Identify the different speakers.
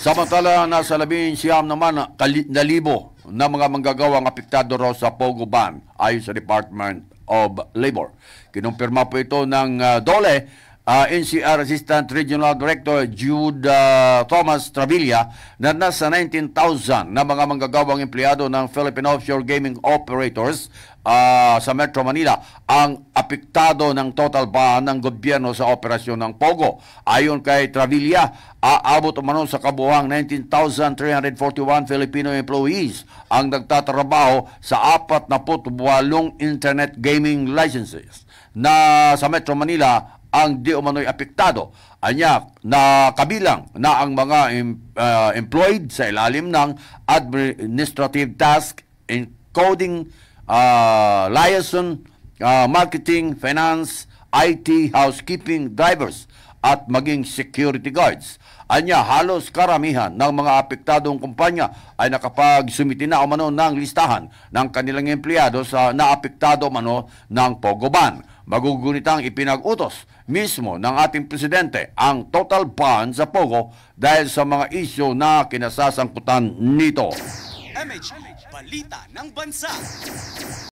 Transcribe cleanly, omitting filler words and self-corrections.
Speaker 1: Samantala, nasa 19 naman na libo na mga manggagawang apektado raw sa Pogo ban ayon sa Department of Labor. Kinumpirma po ito ng DOLE, NCR Assistant Regional Director Jude Thomas Travilla, na nasa 19,000 na mga manggagawang empleyado ng Philippine Offshore Gaming Operators sa Metro Manila ang apektado ng total ban ng gobyerno sa operasyon ng Pogo. Ayon kay Travilla, aabot umano sa kabuuang 19,341 Filipino employees ang nagtatrabaho sa 48 internet gaming licenses na sa Metro Manila ang di umano'y apektado. Anya na kabilang na ang mga employed sa ilalim ng administrative task, including liaison, marketing, finance, IT, housekeeping, drivers, at maging security guards. Anya, halos karamihan ng mga apektadong kumpanya ay nakapagsumiti na umano ng listahan ng kanilang empleyado sa naapektado umano ng Pogo ban. Magugunitang ipinag-utos mismo ng ating presidente ang total ban sa Pogo dahil sa mga isyu na kinasasangkutan nito.
Speaker 2: MH Balita ng Bansa.